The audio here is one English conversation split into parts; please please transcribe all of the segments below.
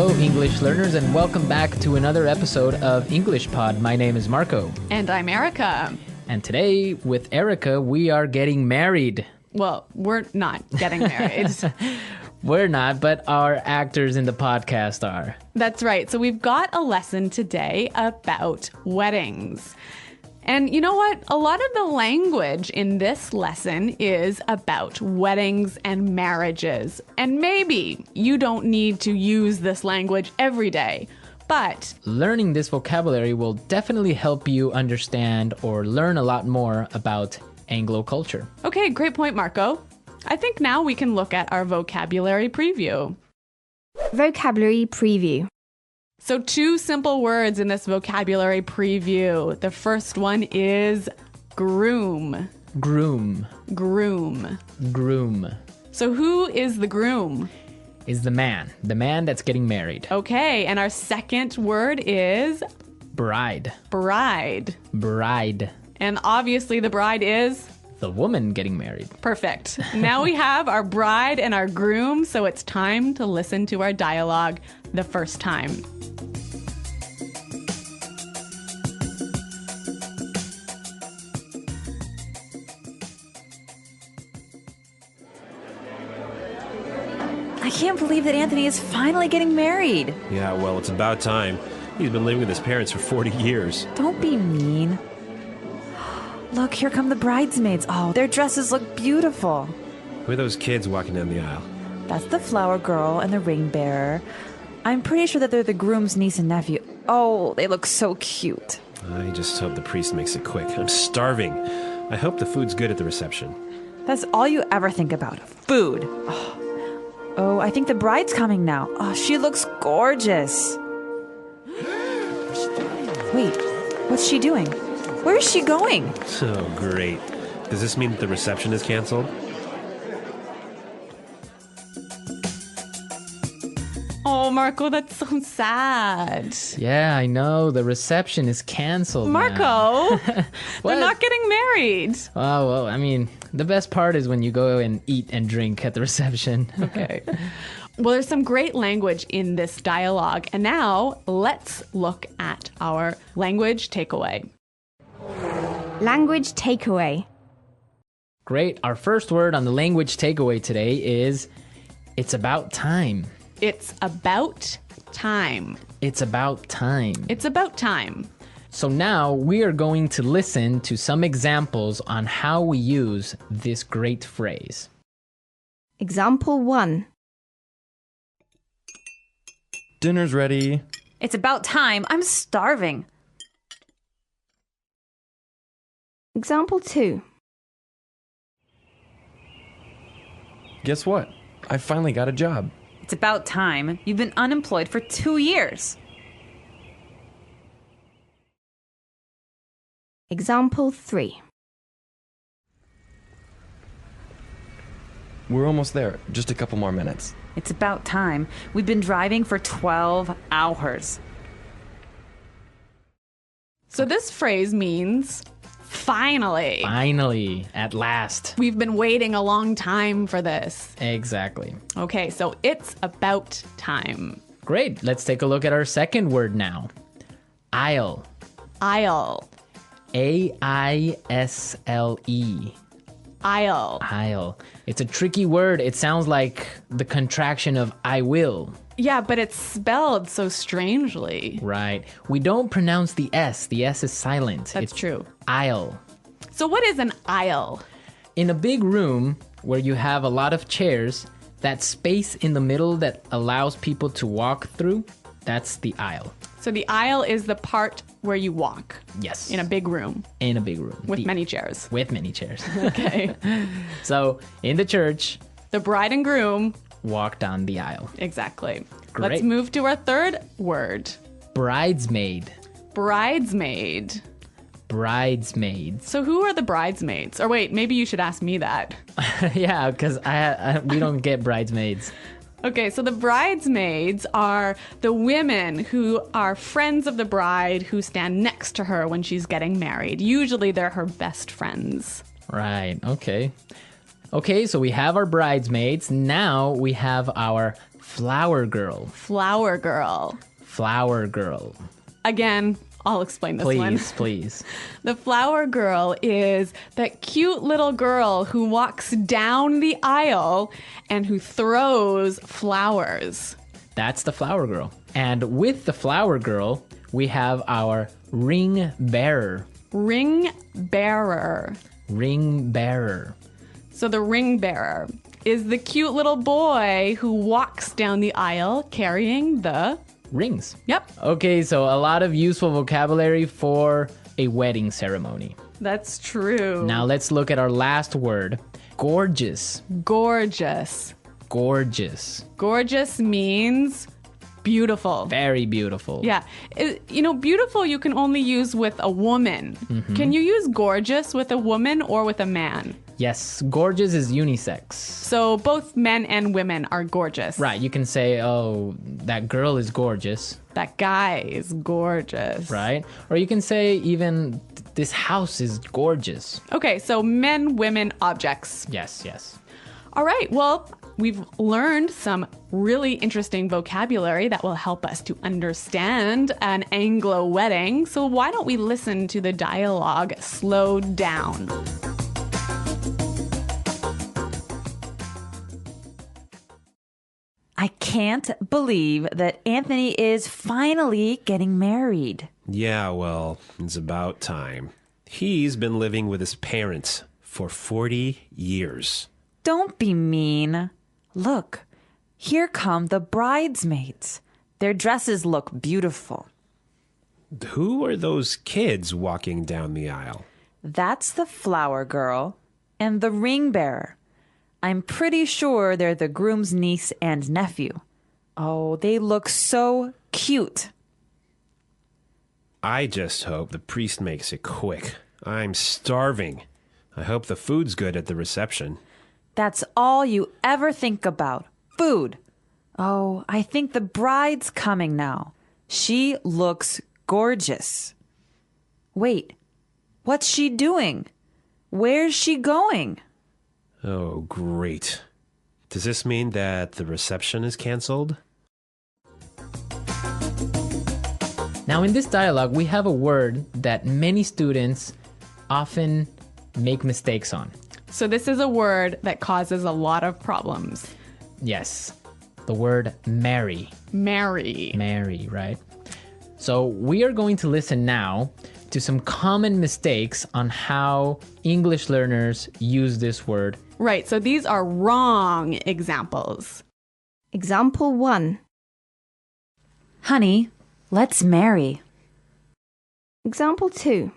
Hello, English learners, and welcome back to another episode of English Pod. My name is Marco. And I'm Erica. And today, with Erica, we are getting married. Well, we're not getting married. We're not, but our actors in the podcast are. That's right. So we've got a lesson today about weddings. And you know what? A lot of the language in this lesson is about weddings and marriages. And maybe you don't need to use this language every day, but learning this vocabulary will definitely help you understand or learn a lot more about Anglo culture. Okay, great point, Marco. I think now we can look at our vocabulary preview. Vocabulary preview. So 2 simple words in this vocabulary preview. The first one is groom. Groom. Groom. Groom. So who is the groom? Is the man that's getting married. Okay, and our second word is Bride. bride. Bride. And obviously the bride is The woman getting married. perfect. Now we have our bride and our groom, so it's time to listen to our dialogue the first time. I can't believe that Anthony is finally getting married. Yeah, well, it's about time. He's been living with his parents for 40 years. Don't be mean. Look, here come the bridesmaids. Oh, their dresses look beautiful. Who are those kids walking down the aisle? That's the flower girl and the ring bearer. I'm pretty sure that they're the groom's niece and nephew. Oh, they look so cute. I just hope the priest makes it quick. I'm starving. I hope the food's good at the reception. That's all you ever think about, food. Oh, I think the bride's coming now. Oh, she looks gorgeous. Wait, what's she doing? Where is she going? Oh, great. Does this mean that the reception is canceled? Oh, Marco, that's so sad. Yeah, I know. The reception is canceled. Marco, they're What? not getting married. Oh, well, I mean, the best part is when you go and eat and drink at the reception. Okay. Well, there's some great language in this dialogue. And now let's look at our language takeaway. Language takeaway. Great. Our first word on the language takeaway today is it's about time. It's about time. It's about time. It's about time. So now we are going to listen to some examples on how we use this great phrase. Example 1. Dinner's ready. It's about time. I'm starving. Example 2. Guess what? I finally got a job. It's about time. You've been unemployed for 2 years. Example 3. We're almost there. Just a couple more minutes. It's about time. We've been driving for 12 hours. So this phrase means finally. Finally, at last. We've been waiting a long time for this. Exactly. Okay, so it's about time. Great. Let's take a look at our second word now. Aisle. Aisle. A-I-S-L-E. Aisle. Aisle. It's a tricky word. It sounds like the contraction of I will. Yeah, but it's spelled so strangely. Right. We don't pronounce the S. The S is silent. That's It's true. aisle. So what is an aisle? In a big room where you have a lot of chairs, that space in the middle that allows people to walk through, that's the aisle. So the aisle is the part where you walk Yes. in a big room In a big room. with many chairs. With many chairs. Okay. So, in the church, The bride and groom. walk down the aisle. Exactly. Great. Let's move to our third word. Bridesmaid. Bridesmaid. Bridesmaids. So who are the bridesmaids? Or wait, maybe you should ask me that. Yeah, because we don't get bridesmaids. Okay, so the bridesmaids are the women who are friends of the bride who stand next to her when she's getting married. Usually they're her best friends. Right, okay. Okay, so we have our bridesmaids. Now we have our Flower girl. Flower girl. Flower girl. Again, I'll explain this one. Please. The flower girl is that cute little girl who walks down the aisle and who throws flowers. That's the flower girl. And with the flower girl, we have our ring bearer. Ring bearer. Ring bearer. So the ring bearer is the cute little boy who walks down the aisle carrying the Rings. Yep, Okay, so a lot of useful vocabulary for a wedding ceremony. that's true. Now let's look at our last word. Gorgeous. Gorgeous. Gorgeous. Gorgeous means beautiful. Very beautiful. Yeah. Beautiful you can only use with a woman. Can you use gorgeous with a woman or with a man? Yes, gorgeous is unisex. So both men and women are gorgeous. Right, you can say, oh, that girl is gorgeous, That guy is gorgeous. right? Or you can say even this house is gorgeous. Okay, so men, women, objects. Yes, yes. All right, well, we've learned some really interesting vocabulary that will help us to understand an Anglo wedding. So why don't we listen to the dialogue slowed down? I can't believe that Anthony is finally getting married. Yeah, well, it's about time. He's been living with his parents for 40 years. Don't be mean. Look, here come the bridesmaids. Their dresses look beautiful. Who are those kids walking down the aisle? That's the flower girl and the ring bearer. I'm pretty sure they're the groom's niece and nephew. Oh, they look so cute. I just hope the priest makes it quick. I'm starving. I hope the food's good at the reception. That's all you ever think about. Food. Oh, I think the bride's coming now. She looks gorgeous. Wait, what's she doing? Where's she going? Oh, great. Does this mean that the reception is canceled? Now in this dialogue, we have a word that many students often make mistakes on. So this is a word that causes a lot of problems. Yes, the word marry. Marry. Marry, right? So we are going to listen now to some common mistakes on how English learners use this word. Right, so these are wrong examples. Example 1. Honey, let's marry. Example 2.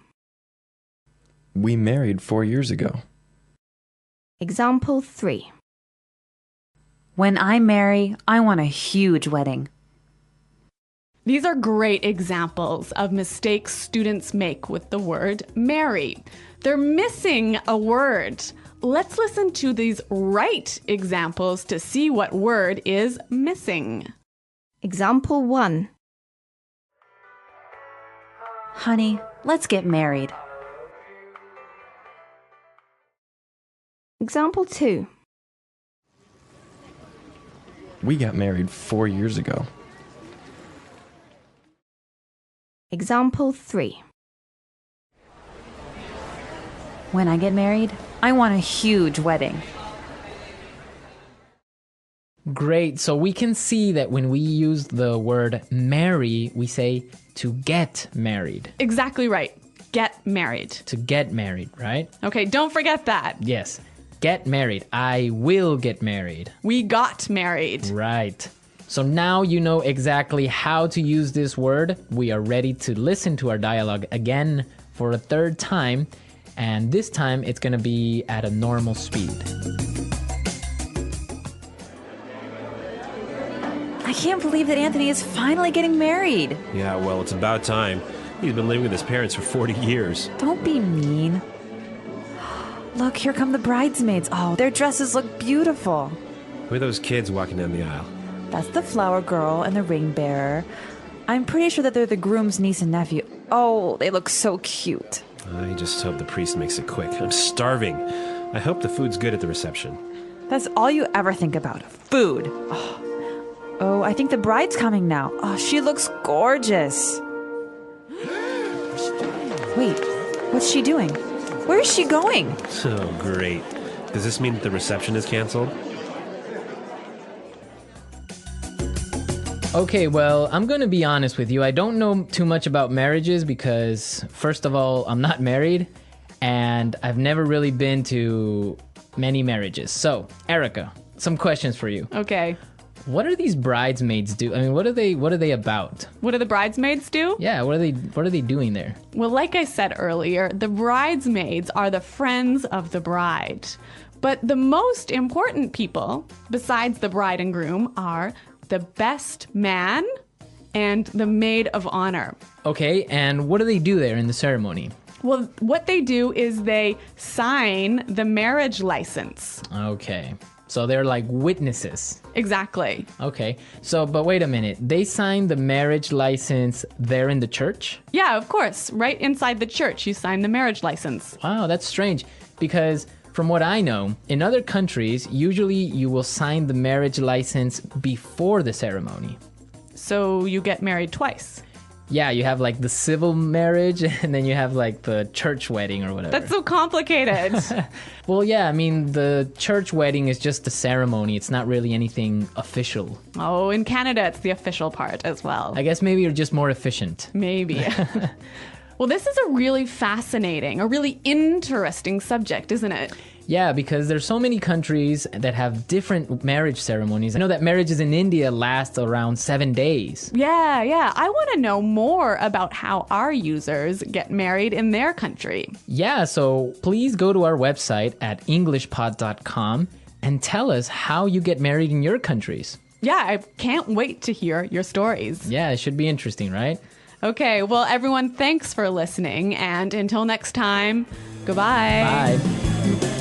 We married 4 years ago. Example 3. When I marry, I want a huge wedding. These are great examples of mistakes students make with the word marry. They're missing a word. Let's listen to these right examples to see what word is missing. Example 1. Honey, let's get married. Example 2. We got married 4 years ago. Example 3. When I get married, I want a huge wedding. Great. So we can see that when we use the word marry, we say to get married. Exactly right. Get married. To get married, right? Okay, don't forget that. Yes. Get married. I will get married. We got married. Right. So now you know exactly how to use this word. We are ready to listen to our dialogue again for a third time. And this time it's going to be at a normal speed. I can't believe that Anthony is finally getting married. Yeah, well, it's about time. He's been living with his parents for 40 years. Don't be mean. Look, here come the bridesmaids. Oh, their dresses look beautiful. Who are those kids walking down the aisle? That's the flower girl and the ring bearer. I'm pretty sure that they're the groom's niece and nephew. Oh, they look so cute. I just hope the priest makes it quick. I'm starving. I hope the food's good at the reception. That's all you ever think about. Food. Oh, I think the bride's coming now. Oh, she looks gorgeous. Wait, what's she doing? Where is she going? Oh, great. Does this mean that the reception is canceled? Okay, well, I'm going to be honest with you. I don't know too much about marriages because, first of all, I'm not married and I've never really been to many marriages. So, Erica, some questions for you. Okay. What are these bridesmaids do? I mean, what are they about? What do the bridesmaids do? Yeah, what are they doing there? Well, like I said earlier, the bridesmaids are the friends of the bride. But the most important people, besides the bride and groom, are the best man and the maid of honor. Okay, and what do they do there in the ceremony? Well, what they do is they sign the marriage license. Okay, so they're like witnesses. Exactly. Okay, so, but wait a minute. They signed the marriage license there in the church? Yeah, of course. Right inside the church, you sign the marriage license. Wow, that's strange because from what I know, in other countries, usually you will sign the marriage license before the ceremony. So you get married twice. Yeah, you have like the civil marriage and then you have like the church wedding or whatever. That's so complicated. Well, yeah, I mean, the church wedding is just the ceremony. It's not really anything official. Oh, in Canada, it's the official part as well. I guess maybe you're just more efficient. Maybe. Well, this is a really fascinating, a really interesting subject, isn't it? Yeah, because there's so many countries that have different marriage ceremonies. I know that marriages in India last around 7 days. Yeah. I want to know more about how our users get married in their country. Yeah, so please go to our website at englishpod.com and tell us how you get married in your countries. Yeah, I can't wait to hear your stories. Yeah, it should be interesting, right? Okay, well, everyone, thanks for listening. And until next time, goodbye. Bye.